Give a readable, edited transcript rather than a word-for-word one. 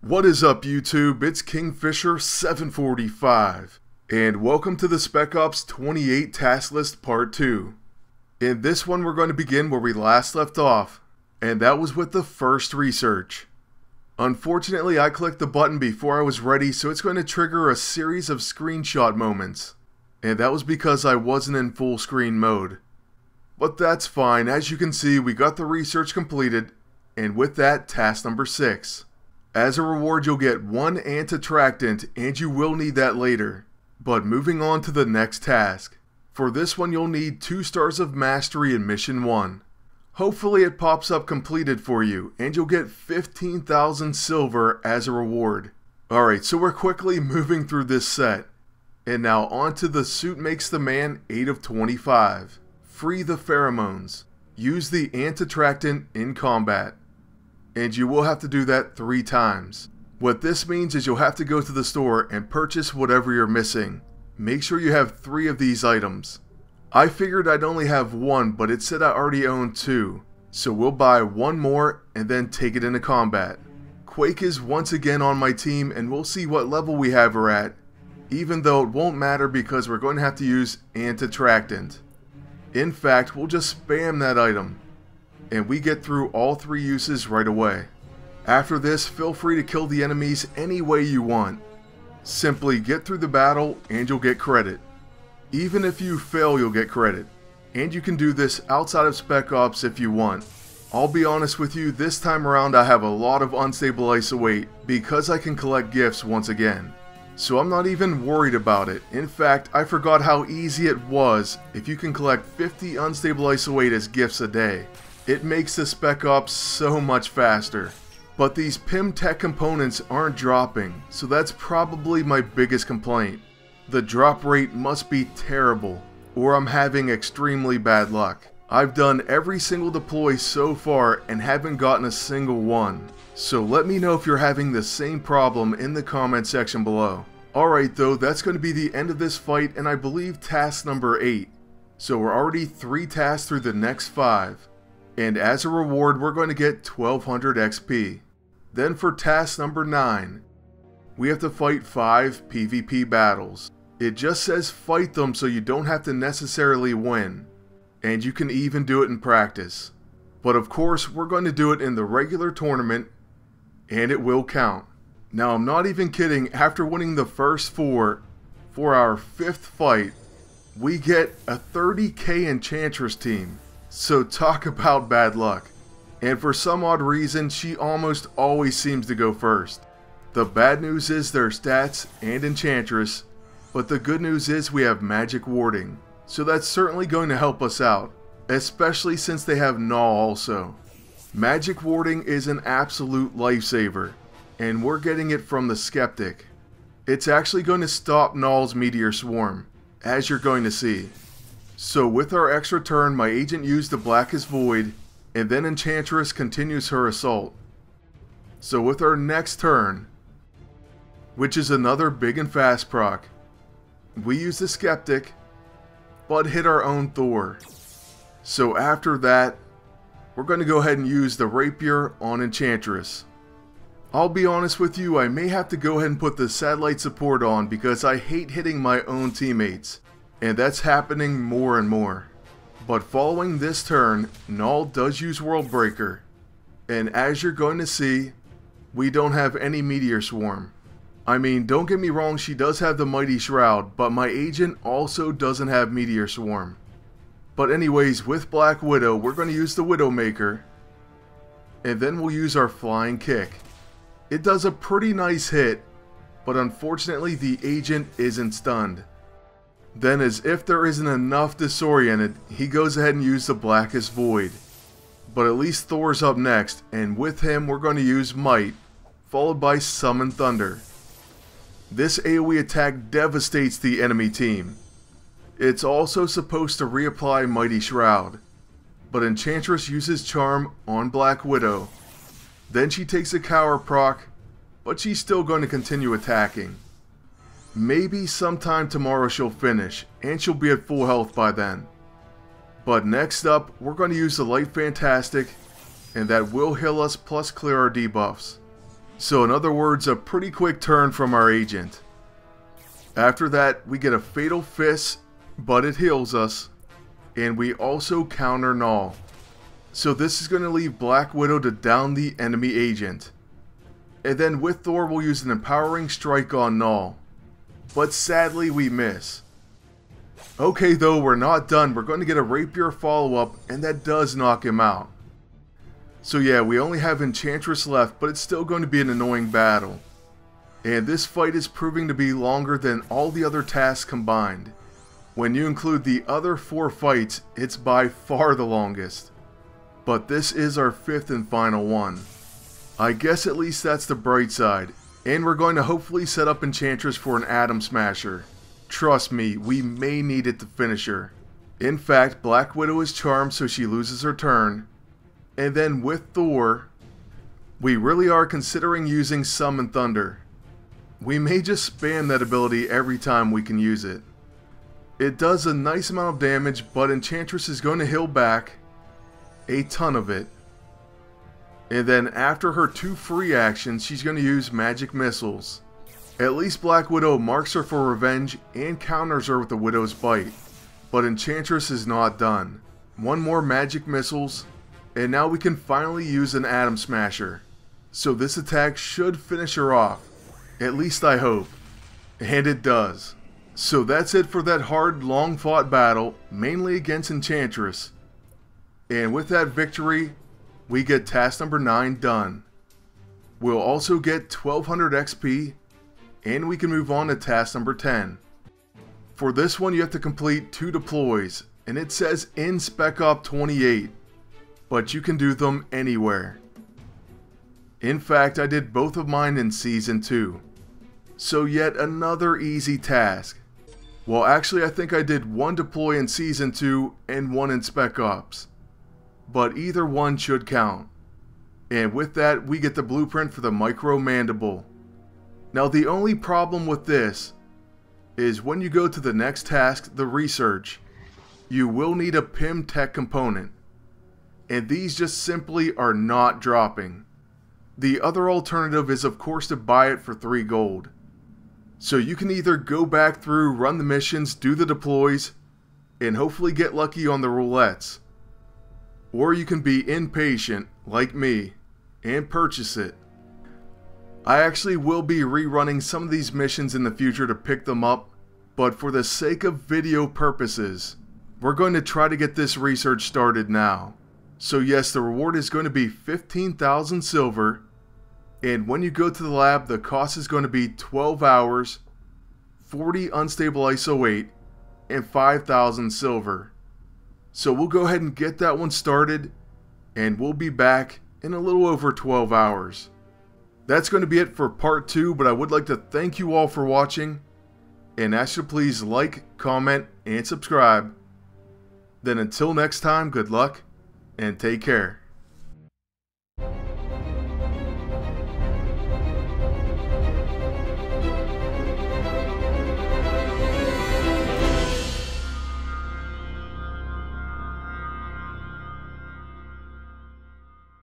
What is up, YouTube? It's Kingfisher745, and welcome to the Spec Ops 28 Task List Part 2. In this one, we're going to begin where we last left off, and that was with the first research. Unfortunately, I clicked the button before I was ready, so it's going to trigger a series of screenshot moments, and that was because I wasn't in full screen mode. But that's fine. As you can see, we got the research completed, and with that, task number 6. As a reward, you'll get one Attractant, and you will need that later. But moving on to the next task. For this one, you'll need 2 stars of mastery in mission 1. Hopefully it pops up completed for you, and you'll get 15,000 silver as a reward. Alright, so we're quickly moving through this set. And now on to the Suit Makes the Man 8 of 25. Free the pheromones. Use the Attractant in combat. And you will have to do that 3 times. What this means is you'll have to go to the store and purchase whatever you're missing. Make sure you have 3 of these items. I figured I'd only have 1, but it said I already own 2. So we'll buy 1 more and then take it into combat. Quake is once again on my team, and we'll see what level we have her at. Even though it won't matter because we're going to have to use Attractant. In fact, we'll just spam that item. And we get through all 3 uses right away. After this, feel free to kill the enemies any way you want. Simply get through the battle and you'll get credit. Even if you fail, you'll get credit. And you can do this outside of Spec Ops if you want. I'll be honest with you, this time around I have a lot of unstable iso-8 because I can collect gifts once again. So I'm not even worried about it. In fact, I forgot how easy it was if you can collect 50 unstable iso-8 as gifts a day. It makes the Spec Ops so much faster. But these PIM tech components aren't dropping, so that's probably my biggest complaint. The drop rate must be terrible, or I'm having extremely bad luck. I've done every single deploy so far and haven't gotten a single one. So let me know if you're having the same problem in the comment section below. Alright though, that's going to be the end of this fight, and I believe task number 8. So we're already 3 tasks through the next 5. And as a reward, we're going to get 1200 XP. Then for task number 9, we have to fight 5 PvP battles. It just says fight them so you don't have to necessarily win. And you can even do it in practice. But of course, we're going to do it in the regular tournament, and it will count. Now I'm not even kidding, after winning the first 4, for our 5th fight, we get a 30k Enchantress team. So talk about bad luck. And for some odd reason, she almost always seems to go first. The bad news is their stats and Enchantress, but the good news is we have magic warding. So that's certainly going to help us out, especially since they have Gnaw also. Magic warding is an absolute lifesaver, and we're getting it from the Skeptic. It's actually going to stop Gnaw's Meteor Swarm, as you're going to see. So with our extra turn, my agent used the Blackest Void, and then Enchantress continues her assault. So with our next turn, which is another big and fast proc, we use the Skeptic, but hit our own Thor. So after that, we're going to go ahead and use the Rapier on Enchantress. I'll be honest with you, I may have to go ahead and put the Satellite Support on because I hate hitting my own teammates. And that's happening more and more. But following this turn, Gnaw does use World Breaker. And as you're going to see, we don't have any Meteor Swarm. I mean, don't get me wrong, she does have the Mighty Shroud, but my agent also doesn't have Meteor Swarm. But anyways, with Black Widow, we're going to use the Widowmaker. And then we'll use our Flying Kick. It does a pretty nice hit, but unfortunately the agent isn't stunned. Then, as if there isn't enough disoriented, he goes ahead and uses the Blackest Void. But at least Thor's up next, and with him we're going to use Might, followed by Summon Thunder. This AoE attack devastates the enemy team. It's also supposed to reapply Mighty Shroud, but Enchantress uses Charm on Black Widow. Then she takes a Cower proc, but she's still going to continue attacking. Maybe sometime tomorrow she'll finish, and she'll be at full health by then. But next up, we're going to use the Light Fantastic, and that will heal us plus clear our debuffs. So in other words, a pretty quick turn from our agent. After that, we get a Fatal Fist, but it heals us. And we also counter Null. So this is going to leave Black Widow to down the enemy agent. And then with Thor, we'll use an Empowering Strike on Null. But sadly, we miss. Okay though, we're not done. We're going to get a Rapier follow-up, and that does knock him out. So yeah, we only have Enchantress left, but it's still going to be an annoying battle. And this fight is proving to be longer than all the other tasks combined. When you include the other 4 fights, it's by far the longest. But this is our 5th and final one. I guess at least that's the bright side. And we're going to hopefully set up Enchantress for an Atom Smasher. Trust me, we may need it to finish her. In fact, Black Widow is charmed so she loses her turn. And then with Thor, we really are considering using Summon Thunder. We may just spam that ability every time we can use it. It does a nice amount of damage, but Enchantress is going to heal back a ton of it. And then after her 2 free actions, she's going to use Magic Missiles. At least Black Widow marks her for revenge and counters her with the Widow's Bite. But Enchantress is not done. 1 more Magic Missiles, and now we can finally use an Atom Smasher. So this attack should finish her off. At least I hope. And it does. So that's it for that hard, long-fought battle, mainly against Enchantress. And with that victory, we get task number 9 done. We'll also get 1200 XP, and we can move on to task number 10. For this one, you have to complete 2 deploys, and it says in Spec Op 28, but you can do them anywhere. In fact, I did both of mine in Season 2. So yet another easy task. Well, actually I think I did 1 deploy in Season 2 and 1 in Spec Ops. But either one should count. And with that, we get the blueprint for the Micro Mandible. Now the only problem with this is when you go to the next task, the research, you will need a PIM tech component. And these just simply are not dropping. The other alternative is of course to buy it for 3 gold. So you can either go back through, run the missions, do the deploys, and hopefully get lucky on the roulettes. Or you can be impatient, like me, and purchase it. I actually will be rerunning some of these missions in the future to pick them up, but for the sake of video purposes, we're going to try to get this research started now. So yes, the reward is going to be 15,000 silver, and when you go to the lab, the cost is going to be 12 hours, 40 unstable ISO 8, and 5,000 silver. So we'll go ahead and get that one started, and we'll be back in a little over 12 hours. That's going to be it for part 2, but I would like to thank you all for watching, and ask you to please like, comment, and subscribe. Then until next time, good luck, and take care.